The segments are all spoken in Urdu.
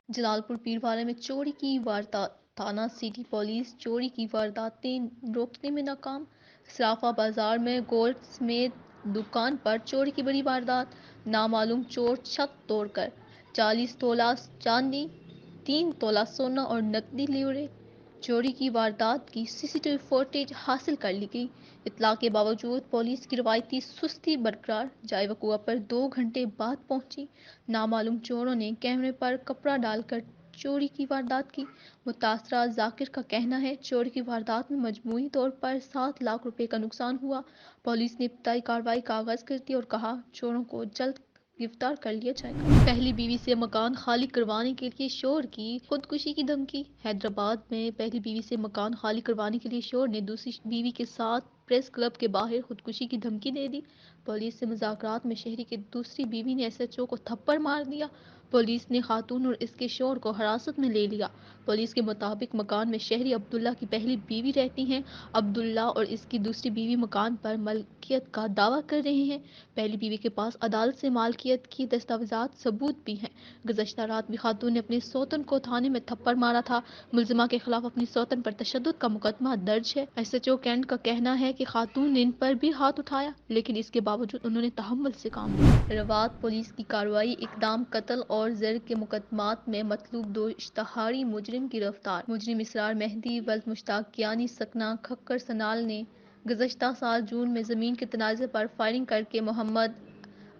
جلال پور پیرواڑہ میں چوری کی واردات، تھانہ سٹی پولیس چوری کی وارداتیں روکنے میں ناکام۔ صرافہ بازار میں گولڈ سمیت دکان پر چوری کی بڑی واردات، نامعلوم چور چھت توڑ کر 40 تولہ چاندی، 3 تولہ سونا اور نقدی لے اڑے۔ چوری کی واردات کی سی سی ٹی وی فوٹیج حاصل کر لی گئی۔ اطلاع کے باوجود پولیس کی روایتی سستی برقرار، جائے وقوع پر 2 گھنٹے بعد پہنچی۔ نامعلوم چوروں نے کیمرے پر کپڑا ڈال کر چوری کی واردات کی۔ متاثرہ ذاکر کا کہنا ہے چوری کی واردات میں مجموعی طور پر 7 لاکھ روپے کا نقصان ہوا۔ پولیس نے ابتدائی کارروائی کا آغاز کر دی اور کہا چوروں کو جلد گرفتار کر لیا جائے گا۔ پہلی بیوی سے مکان خالی کروانے کے لیے شوہر کی خودکشی کی دھمکی۔ حیدرآباد میں پہلی بیوی سے مکان خالی کروانے کے لیے شوہر نے دوسری بیوی کے ساتھ پریس کلب کے باہر خودکشی کی دھمکی دے دی۔ پولیس سے مذاکرات میں شہری کی دوسری بیوی نے ایس ایچ او کو تھپڑ مار دیا۔ پولیس نے خاتون اور اس کے شوہر کو حراست میں لے لیا۔ پولیس کے مطابق مکان میں شہری عبداللہ کی پہلی بیوی رہتی ہیں۔ عبداللہ اور اس کی دوسری بیوی مکان پر ملکیت کا دعویٰ کر رہے ہیں۔ پہلی بیوی کے پاس عدالت سے مالکیت کی دستاویزات ثبوت بھی ہیں۔ گزشتہ رات بھی خاتون نے اپنے سوتن کو تھانے میں تھپڑ مارا تھا۔ ملزمہ کے خلاف اپنی سوتن پر تشدد کا مقدمہ درج ہے۔ ایس ایچ او کینٹ کا کہنا ہے کہ خاتون نے ان پر بھی ہاتھ اٹھایا لیکن اس کے باوجود انہوں نے تحمل سے کام لیا۔ روات پولیس کی کارروائی، اقدام، قتل اور زر کے مقدمات میں مطلوب 2 اشتہاری مجرم گرفتار۔ مجرم اسرار مہدی ولد مشتاق کیانی سکنہ کھکر سنال نے گزشتہ سال جون میں زمین کے تنازع پر فائرنگ کرکے محمد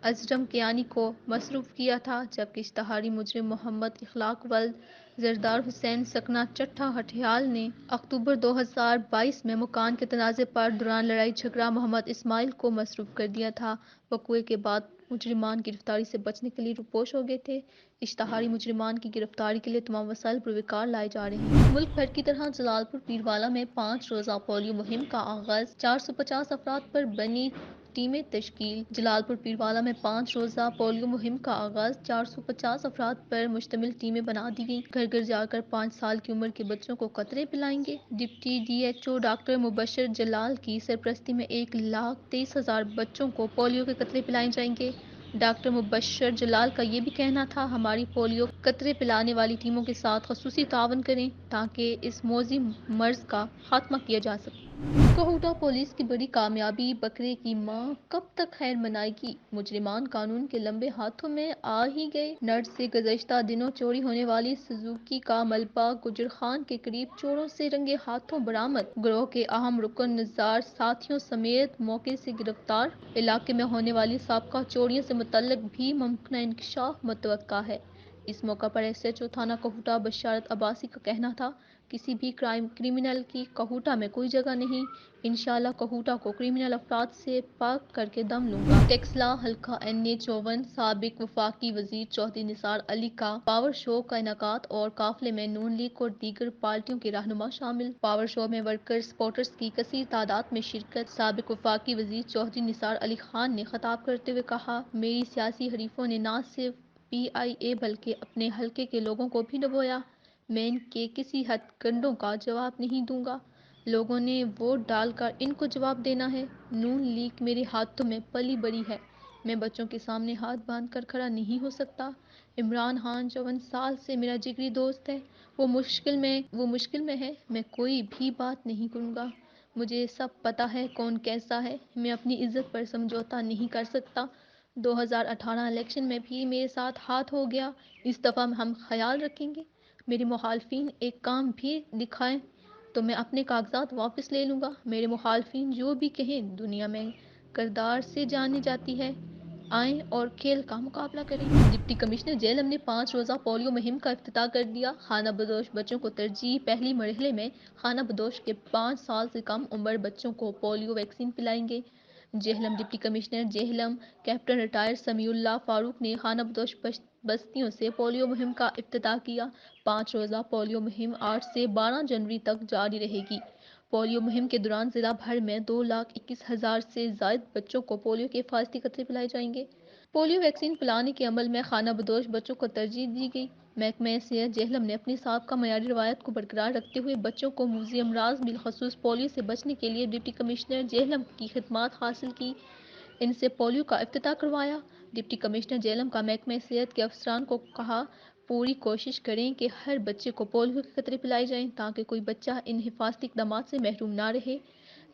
اجرم کیانی کو مصروف کیا تھا، جبکہ اشتہاری مجرم محمد اخلاق ولد زردار حسین سکنہ چٹھا ہٹھیال نے اکتوبر 2022 میں مکان کے تنازع پر دوران لڑائی جھگڑا محمد اسماعیل کو مصروف کر دیا تھا۔ وقوع کے بعد مجرمان گرفتاری سے بچنے کے لیے روپوش ہو گئے تھے۔ اشتہاری مجرمان کی گرفتاری کے لیے تمام وسائل پروکار لائے جا رہے ہیں۔ ملک بھر کی طرح جلال پور پیرواڑہ میں 5 روزہ پولیو مہم کا آغاز، 450 افراد پر بنی ٹیمیں تشکیل۔ جلال پور پیرواڑہ میں 5 روزہ پولیو مہم کا آغاز، 450 افراد پر مشتمل ٹیمیں بنا دی گئیں۔ گھر گھر جا کر 5 سال کی عمر کے بچوں کو قطرے پلائیں گے۔ Deputy D H O doctor Mubashir Jalal کی سرپرستی میں 1,23,000 بچوں کو پولیو کے قطرے پلائے جائیں گے۔ ڈاکٹر مبشر جلال کا یہ بھی کہنا تھا ہماری پولیو قطرے پلانے والی ٹیموں کے ساتھ خصوصی تعاون کریں تاکہ اس موذی مرض کا خاتمہ کیا جا سکے۔ کوہوٹا پولیس کی بڑی کامیابی، بکرے کی ماں کب تک خیر منائے گی؟ مجرمان قانون کے لمبے ہاتھوں میں آ ہی گئے۔ نڈ سے گزشتہ دنوں چوری ہونے والی سوزوکی کا ملبہ گجرخان کے قریب چوروں سے رنگے ہاتھوں برآمد۔ گروہ کے اہم رکن نثار ساتھیوں سمیت موقع سے گرفتار۔ علاقے میں ہونے والی سابقہ چوریوں سے متعلق بھی ممکنہ انکشاف متوقع ہے۔ اس موقع پر ایس ایچ او تھانہ کوہوٹا بشارت عباسی کا کہنا تھا کسی بھی کرمنل کی کوہوٹا میں کوئی جگہ نہیں، انشاءاللہ کوہوٹا کو کرمنل افراد سے پاک کرکے دم لوں گا۔ ٹیکسلا حلقہ این اے 54 سابق وفاقی وزیر چودھری نثار علی کا پاور شو کا انعقاد اور قافلے میں نون لیگ اور دیگر پارٹیوں کے رہنما شامل۔ پاور شو میں ورکرز سپورٹرز کی کثیر تعداد میں شرکت۔ سابق وفاقی وزیر چودھری نثار علی خان نے خطاب کرتے ہوئے کہا میری سیاسی حریفوں نے نہ صرف پی آئی اے بلکہ اپنے حلقے کے لوگوں کو بھی ڈبویا۔ میں ان کے کسی ہتھ کنڈوں کا جواب نہیں دوں گا۔ لوگوں نے ووٹ ڈال کر ان کو جواب دینا ہے۔ نون لیگ میرے ہاتھوں میں پلی بڑھی ہے، میں بچوں کے سامنے ہاتھ باندھ کر کھڑا نہیں ہو سکتا۔ عمران خان 54 سال سے میرا جگری دوست ہے، وہ مشکل میں ہے، میں کوئی بھی بات نہیں کروں گا۔ مجھے سب پتہ ہے کون کیسا ہے، میں اپنی عزت پر سمجھوتہ نہیں کر سکتا۔ 2018 الیکشن میں بھی میرے ساتھ ہاتھ ہو گیا، اس دفعہ ہم خیال رکھیں گے میرے مخالفین ایک کام بھی دکھائیں تو میں اپنے کاغذات واپس لے لوں گا۔ میرے مخالفین جو بھی کہیں، دنیا میں کردار سے جانی جاتی ہے، آئیں اور کھیل کا مقابلہ کریں۔ ڈپٹی کمشنر جہلم نے 5 روزہ پولیو مہم کا افتتاح کر دیا۔ خانہ بدوش بچوں کو ترجیح، پہلے مرحلے میں خانہ بدوش کے 5 سال سے کم عمر بچوں کو پولیو ویکسین پلائیں گے۔ Jhelum deputy commissioner Jhelum captain retired Sami Ullah Farooq نے خانہ بدوش بستیوں سے پولیو مہم کا افتتاح کیا۔ 5 روزہ پولیو مہم 8 سے 12 جنوری تک جاری رہے گی۔ پولیو مہم کے دوران ضلع بھر میں 2,21,000 سے زائد بچوں کو پولیو کے حفاظتی قطرے پلائے جائیں گے۔ پولیو ویکسین پلانے کے عمل میں خانہ بدوش بچوں کو ترجیح دی گئی۔ محکمہ صحت جہلم نے اپنی سابقہ معیاری روایت کو برقرار رکھتے ہوئے بچوں کو موذی امراض بالخصوص پولیو سے بچانے کے لیے ڈپٹی کمشنر جہلم کی خدمات حاصل کی، ان سے پولیو کا افتتاح کروایا۔ ڈپٹی کمشنر جہلم کا محکمہ صحت کے افسران کو کہا پوری کوشش کریں کہ ہر بچے کو پولیو کے قطرے پلائے جائیں تاکہ کوئی بچہ ان حفاظتی اقدامات سے محروم نہ رہے۔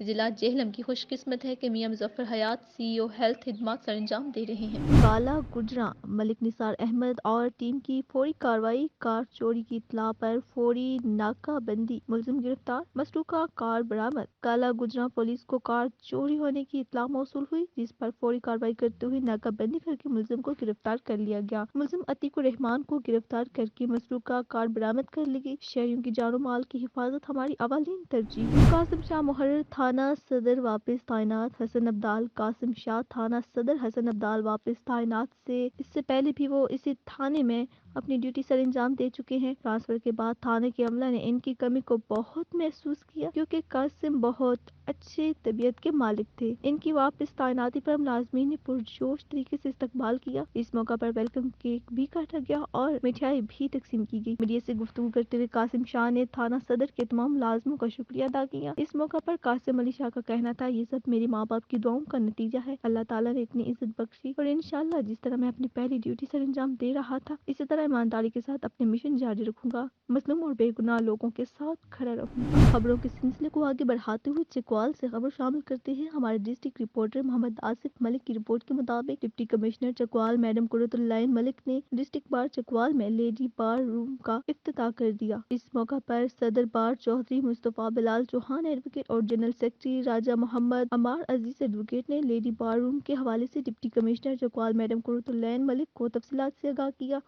ضلع جہلم کی خوش قسمت ہے کہ میاں مظفر حیات CEO ہیلتھ خدمات سر انجام دے رہے ہیں۔ کالا گجراں ملک نثار احمد اور ٹیم کی فوری کارروائی، کار چوری کی اطلاع پر فوری ناکہ بندی، ملزم گرفتار، مسروقہ کار برآمد۔ کالا گجراں پولیس کو کار چوری ہونے کی اطلاع موصول ہوئی، جس پر فوری کارروائی کرتے ہوئے ناکہ بندی کر کے ملزم کو گرفتار کر لیا گیا۔ ملزم عتیق الرحمان کو گرفتار کر کے مسروقہ کار برآمد کر لی گئی۔ شہریوں کی جان و مال کی حفاظت ہماری اولین ترجیح ہے۔ قاسم شاہ محرر تھانہ صدر واپس تعینات، حسن عبدال قاسم شاہ تھانہ صدر حسن عبدال واپس تعینات سے اس سے پہلے بھی وہ اسی تھانے میں اپنی ڈیوٹی سر انجام دے چکے ہیں۔ ٹرانسفر کے بعد تھانے کے عملہ نے ان کی کمی کو بہت محسوس کیا کیونکہ قاسم بہت اچھے طبیعت کے مالک تھے۔ ان کی واپس تعیناتی پر ملازمین نے پرجوش طریقے سے استقبال کیا۔ اس موقع پر ویلکم کیک بھی کاٹا گیا اور مٹھائی بھی تقسیم کی گئی۔ میڈیا سے گفتگو کرتے ہوئے قاسم شاہ نے تھانہ صدر کے تمام ملازموں کا شکریہ ادا کیا۔ اس موقع پر قاسم علی شاہ کا کہنا تھا، یہ سب میرے ماں باپ کی دعاؤں کا نتیجہ ہے۔ اللہ تعالیٰ نے اتنی عزت بخشی اور انشاءاللہ جس طرح میں اپنی پہلی ڈیوٹی سر انجام دے رہا تھا اسی طرح ایمانداری کے ساتھ اپنے مشن جاری رکھوں گا، مظلوم اور بے گناہ لوگوں کے ساتھ کھڑا رہوں گا۔ خبروں کے سلسلے کو آگے بڑھاتے ہوئے چکوال سے خبر شامل کرتے ہیں۔ ہمارے ڈسٹرکٹ رپورٹر محمد آصف ملک کی رپورٹ کے مطابق ڈپٹی کمشنر چکوال میڈم قرۃ العین ملک نے ڈسٹرکٹ بار چکوال میں لیڈی بار روم کا افتتاح کر دیا۔ اس موقع پر صدر بار چودھری مصطفیٰ بلال چوہان ایڈوکیٹ اور جنرل سیکرٹری راجہ محمد عمار عزیز ایڈوکیٹ نے لیڈی بار روم کے حوالے سے ڈپٹی کمشنر چکوال میڈم قرۃ العین ملک کو تفصیلات سے آگاہ کیا۔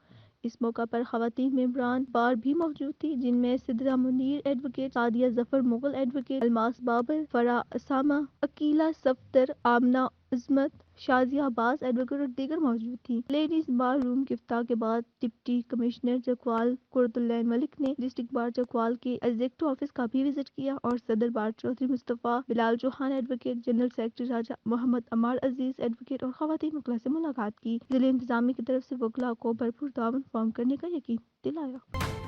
اس موقع پر خواتین ممبران بار بھی موجود تھی، جن میں سدرہ منیر ایڈوکیٹ، سعدیہ ظفر مغل ایڈوکیٹ، الماس بابر، فرح اسامہ، عقیلہ صفدر، آمنہ عظمت، شازیہ عباس ایڈوکیٹ اور دیگر موجود تھیں۔ لیڈیز بار روم کے افتتاح کے بعد ڈپٹی کمشنر چکوال قرۃ العین ملک نے ڈسٹرکٹ بار چکوال کے ایگزیکٹو آفس کا بھی وزٹ کیا اور صدر بار چودھری مصطفیٰ بلال چوہان ایڈوکیٹ، جنرل سیکرٹری راجہ محمد عمار عزیز ایڈوکیٹ اور خواتین وکلاء سے ملاقات کی۔ ضلع انتظامیہ کی طرف سے وکلاء کو بھرپور تعاون فراہم کرنے کا یقین دلایا۔